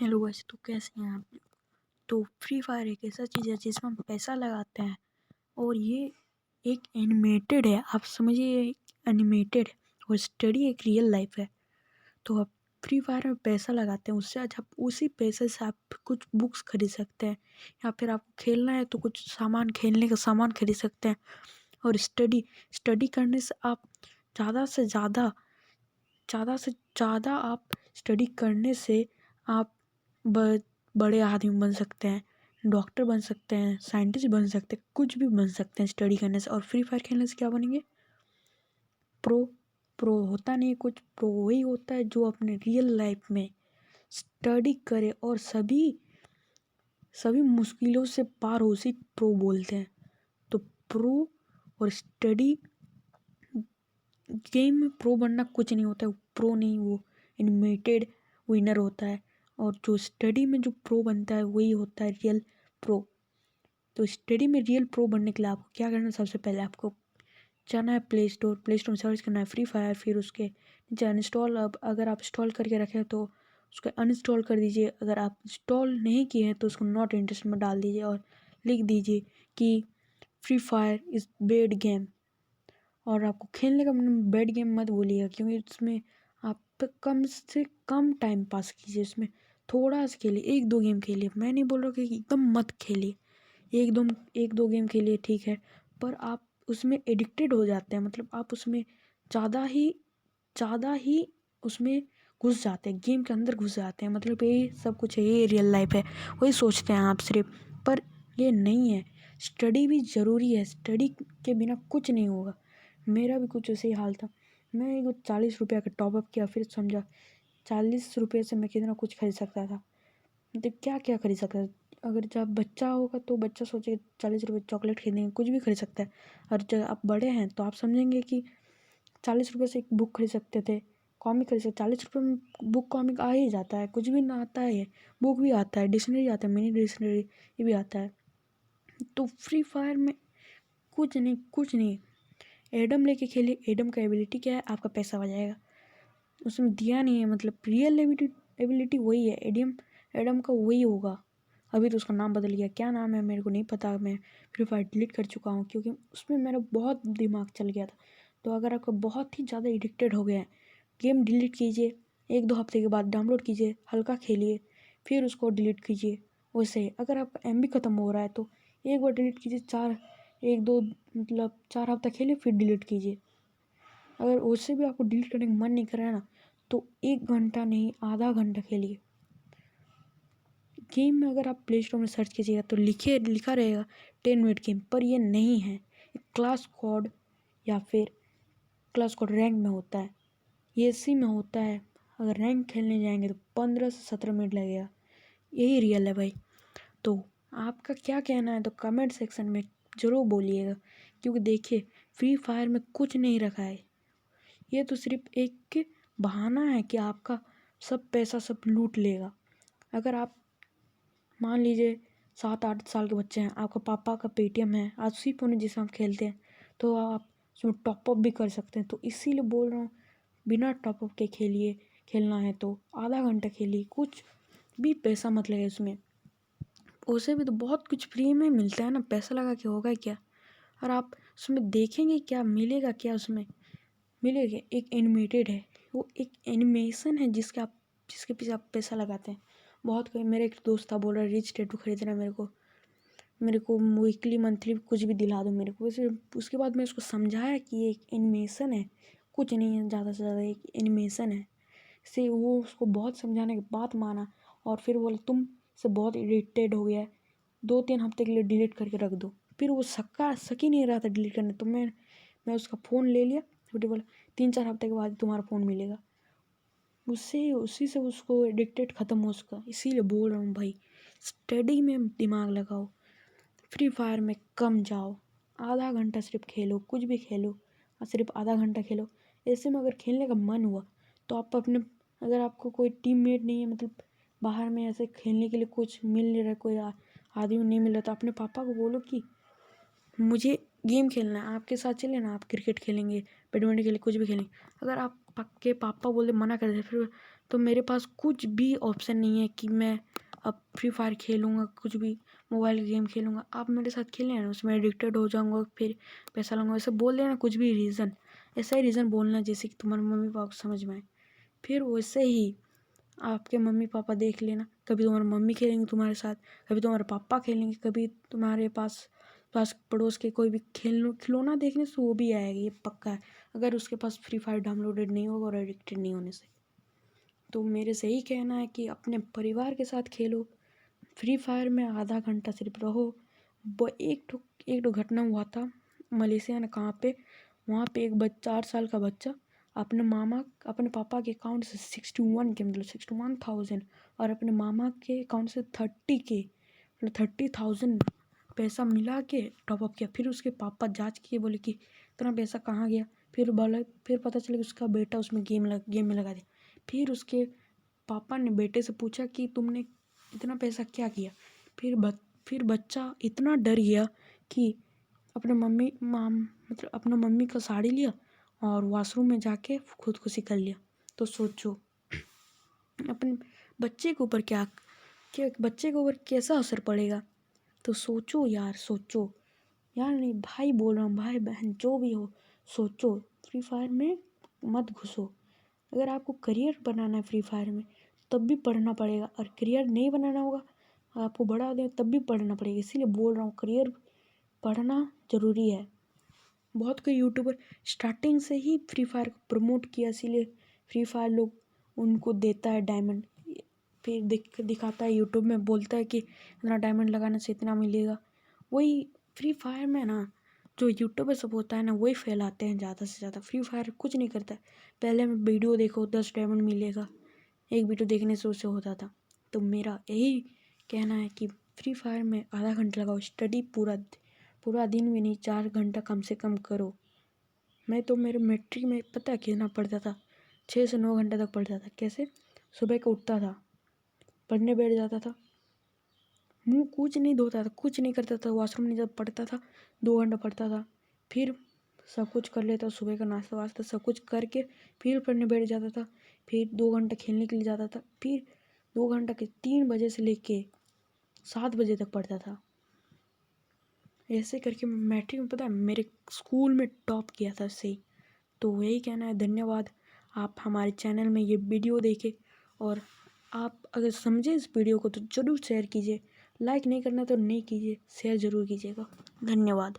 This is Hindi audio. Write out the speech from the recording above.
हेलो गाइस, तो कैसे हैं आप। तो फ्री फायर एक ऐसा चीज़ है जिसमें हम पैसा लगाते हैं और ये एक एनिमेटेड है। आप समझिए एनिमेटेड है और स्टडी एक रियल लाइफ है। तो आप फ्री फायर में पैसा लगाते हैं, उससे आज आप उसी पैसे से आप कुछ बुक्स खरीद सकते हैं या फिर आपको खेलना है तो कुछ सामान, खेलने का सामान खरीद सकते हैं। और स्टडी करने से आप ज़्यादा से ज़्यादा आप स्टडी करने से आप बड़े आदमी बन सकते हैं, डॉक्टर बन सकते हैं, साइंटिस्ट बन सकते हैं, कुछ भी बन सकते हैं स्टडी करने से। और फ्री फायर खेलने से क्या बनेंगे? प्रो। प्रो होता नहीं कुछ, प्रो वही होता है जो अपने रियल लाइफ में स्टडी करे और सभी मुश्किलों से पार हो, उसी प्रो बोलते हैं। तो प्रो और स्टडी गेम में प्रो बनना कुछ नहीं होता है, प्रो नहीं, वो एनिमेटेड विनर होता है। और जो स्टडी में जो प्रो बनता है वही होता है रियल प्रो। तो स्टडी में रियल प्रो बनने के लिए आपको क्या करना है? सबसे पहले आपको जाना है प्ले स्टोर में सर्च करना है फ्री फायर, फिर उसके नीचे अनइंस्टॉल। अब अगर आप इंस्टॉल करके रखें तो उसको अनइंस्टॉल कर दीजिए। अगर आप इंस्टॉल नहीं किए हैं तो उसको नॉट इंटरेस्ट में डाल दीजिए और लिख दीजिए कि free fire is bed game. और आपको खेलने का बेड गेम मत भूलिएगा, क्योंकि इसमें आप कम से कम टाइम पास कीजिए। इसमें थोड़ा सा खेलिए, एक दो गेम खेलिए। मैं नहीं बोल रहा कि एकदम मत खेलिए, एक दो गेम खेलिए ठीक है, पर आप उसमें एडिक्टेड हो जाते हैं। मतलब आप उसमें ज़्यादा ही उसमें घुस जाते हैं, गेम के अंदर घुस जाते हैं। मतलब यही सब कुछ है, ये रियल लाइफ है, वही सोचते हैं आप सिर्फ, पर ये नहीं है। स्टडी भी ज़रूरी है, स्टडी के बिना कुछ नहीं होगा। मेरा भी कुछ ऐसे ही हाल था। मैं एक 40 रुपये का टॉपअप किया, फिर समझा 40 रुपये से मैं कितना कुछ खरीद सकता था। मतलब क्या क्या खरीद सकता था। अगर जब बच्चा होगा तो बच्चा सोचेगा 40 रुपये चॉकलेट खरीदेंगे, कुछ भी खरीद सकता है। और जब आप बड़े हैं तो आप समझेंगे कि 40 रुपये से एक बुक खरीद सकते थे, कॉमिक खरीद सकते। 40 रुपये में बुक कॉमिक आ ही जाता है, कुछ भी ना आता है, बुक भी आता है, डिक्शनरी आता है, मिनी डिक्शनरी ये भी आता है। तो फ्री फायर में कुछ नहीं। एडम लेके खेलिए। एडम का एबिलिटी क्या है? आपका पैसा बचाएगा। उसमें दिया नहीं है, मतलब रियल एबिलिटी वही है। एडम का वही होगा। अभी तो उसका नाम बदल गया, क्या नाम है मेरे को नहीं पता। मैं फ्री फायर डिलीट कर चुका हूँ क्योंकि उसमें मेरा बहुत दिमाग चल गया था। तो अगर आपका बहुत ही ज़्यादा एडिक्टेड हो गया है, गेम डिलीट कीजिए, एक दो हफ्ते के बाद डाउनलोड कीजिए, हल्का खेलिए, फिर उसको डिलीट कीजिए। वैसे अगर आपका MB ख़त्म हो रहा है तो एक बार डिलीट कीजिए, 4 खेलिए, फिर डिलीट कीजिए। अगर उससे भी आपको डिलीट करने का मन नहीं कर रहा है ना, तो 1 घंटा नहीं, आधा घंटा खेलिए। गेम में अगर आप प्ले स्टोर में सर्च कीजिएगा तो लिखा रहेगा 10 मिनट गेम, पर ये नहीं है। क्लास कोड या फिर क्लास कोड रैंक में होता है, ये सी में होता है। अगर रैंक खेलने जाएंगे तो 15 से 17 मिनट लगेगा। यही रियल है भाई। तो आपका क्या कहना है तो कमेंट सेक्शन में ज़रूर बोलिएगा, क्योंकि देखिए फ्री फायर में कुछ नहीं रखा है। ये तो सिर्फ एक बहाना है कि आपका सब पैसा सब लूट लेगा। अगर आप मान लीजिए 7-8 साल के बच्चे हैं, आपका पापा का पेटीएम है, आज उसी फ़ोन जिससे आप खेलते हैं, तो आप उसमें टॉपअप भी कर सकते हैं। तो इसीलिए बोल रहा हूँ, बिना टॉपअप के खेलिए। खेलना है तो आधा घंटा खेलिए, कुछ भी पैसा मत लगे उसमें। उसे भी तो बहुत कुछ फ्री में मिलता है ना, पैसा लगा के होगा क्या। और आप उसमें देखेंगे क्या मिलेगा, क्या उसमें मिलेगा? एक एनिमेटेड है, वो एक एनिमेशन है जिसके पीछे आप पैसा लगाते हैं। बहुत कोई, मेरा एक दोस्त था, बोल रहा रिच टैटू खरीदना है मेरे को वीकली मंथली कुछ भी दिला दो मेरे को। उसके बाद मैं उसको समझाया कि ये एक एनिमेशन है, कुछ नहीं है, ज़्यादा से ज़्यादा एक एनिमेशन है। से वो उसको बहुत समझाने के बाद माना, और फिर बोला तुम से बहुत इरिटेड हो गया है, 2-3 हफ्ते के लिए डिलीट करके रख दो। फिर वो सक ही नहीं रहा था डिलीट करने, तो मैं उसका फ़ोन ले लिया। छोटे बोला 3-4 हफ्ते के बाद तुम्हारा फ़ोन मिलेगा। उसी से उसको एडिक्टेड ख़त्म हो उसका। इसीलिए बोल रहा हूँ भाई, स्टडी में दिमाग लगाओ, फ्री फायर में कम जाओ, आधा घंटा सिर्फ खेलो, कुछ भी खेलो और सिर्फ आधा घंटा खेलो। ऐसे में अगर खेलने का मन हुआ तो आप अपने, अगर आपको कोई टीममेट नहीं है, मतलब बाहर में ऐसे खेलने के लिए कुछ मिल नहीं रहा, कोई आदमी नहीं मिल रहा, तो अपने पापा को बोलो कि मुझे गेम खेलना है, आपके साथ चले ना, आप क्रिकेट खेलेंगे, बैडमिंटन खेलेंगे, कुछ भी खेलेंगे। अगर आप पक्के पापा बोले मना कर दे, तो मेरे पास कुछ भी ऑप्शन नहीं है कि मैं अब फ्री फायर खेलूँगा, कुछ भी मोबाइल गेम खेलूँगा। आप मेरे साथ खेलें ना, उसमें एडिक्टेड हो जाऊँगा, फिर पैसा लूँगा। वैसे बोल देना कुछ भी रीज़न, ऐसा ही रीज़न बोलना जैसे कि तुम्हारे मम्मी पापा को समझ में आए। फिर वैसे ही आपके मम्मी पापा देख लेना, कभी तुम्हारी मम्मी खेलेंगे तुम्हारे साथ, कभी तुम्हारे पापा खेलेंगे, कभी तुम्हारे पास पास पड़ोस के कोई भी खिलौना देखने से वो भी आएगा, ये पक्का है, अगर उसके पास फ्री फायर डाउनलोडेड नहीं होगा और एडिक्टेड नहीं होने से। तो मेरे से ही कहना है कि अपने परिवार के साथ खेलो, फ्री फायर में आधा घंटा सिर्फ रहो। वो एक दो घटना हुआ था मलेशिया ने, कहाँ पे, वहाँ पे एक बच्चा 8 साल का बच्चा अपने पापा के अकाउंट से 61,000 और अपने मामा के अकाउंट से 30,000 पैसा मिला के टॉपअप किया। फिर उसके पापा जांच किए, बोले कि इतना पैसा कहाँ गया। फिर पता चला कि उसका बेटा उसमें गेम में लगा दिया। फिर उसके पापा ने बेटे से पूछा कि तुमने इतना पैसा क्या किया। फिर बच्चा इतना डर गया कि अपने मम्मी का साड़ी लिया और वॉशरूम में जाके खुदकुशी कर लिया। तो सोचो अपने बच्चे के ऊपर बच्चे के ऊपर कैसा असर पड़ेगा। तो सोचो यार नहीं भाई बोल रहा हूँ, भाई बहन जो भी हो, सोचो फ्री फायर में मत घुसो। अगर आपको करियर बनाना है फ्री फायर में तब भी पढ़ना पड़ेगा, और करियर नहीं बनाना होगा आपको बढ़ा दें तब भी पढ़ना पड़ेगा। इसीलिए बोल रहा हूँ करियर पढ़ना ज़रूरी है। बहुत कोई यूट्यूबर स्टार्टिंग से ही फ्री फायर को प्रमोट किया, इसीलिए फ्री फायर लोग उनको देता है डायमंड, फिर दिखाता है यूट्यूब में, बोलता है कि इतना डायमंड लगाने से इतना मिलेगा। वही फ्री फायर में ना जो यूट्यूबर सब होता है ना वही फैलाते हैं ज़्यादा से ज़्यादा। फ्री फायर कुछ नहीं करता है। पहले में वीडियो देखो 10 डायमंड मिलेगा, एक वीडियो देखने से उससे होता था। तो मेरा यही कहना है कि फ्री फायर में आधा घंटा लगाओ, स्टडी पूरा दिन भी नहीं, 4 घंटा कम से कम करो। मैं तो मेरे मैट्रिक में पता है कितना पढ़ता था, 6 से 9 घंटे तक पढ़ता था। कैसे? सुबह को उठता था, पढ़ने बैठ जाता था, मुंह कुछ नहीं धोता था, कुछ नहीं करता था, वॉशरूम नहीं जब पढ़ता था, 2 घंटा पढ़ता था, फिर सब कुछ कर लेता, सुबह का नाश्ता वास्ता सब कुछ करके फिर पढ़ने बैठ जाता था, फिर 2 घंटा खेलने के लिए जाता था, फिर 2 घंटा के 3 बजे से लेके 7 बजे तक पढ़ता था। ऐसे करके मैं मैट्रिक में पता है मेरे स्कूल में टॉप किया था सही। तो यही कहना है, धन्यवाद। आप हमारे चैनल में ये वीडियो देखें, और आप अगर समझे इस वीडियो को तो ज़रूर शेयर कीजिए, लाइक नहीं करना तो नहीं कीजिए, शेयर ज़रूर कीजिएगा। धन्यवाद।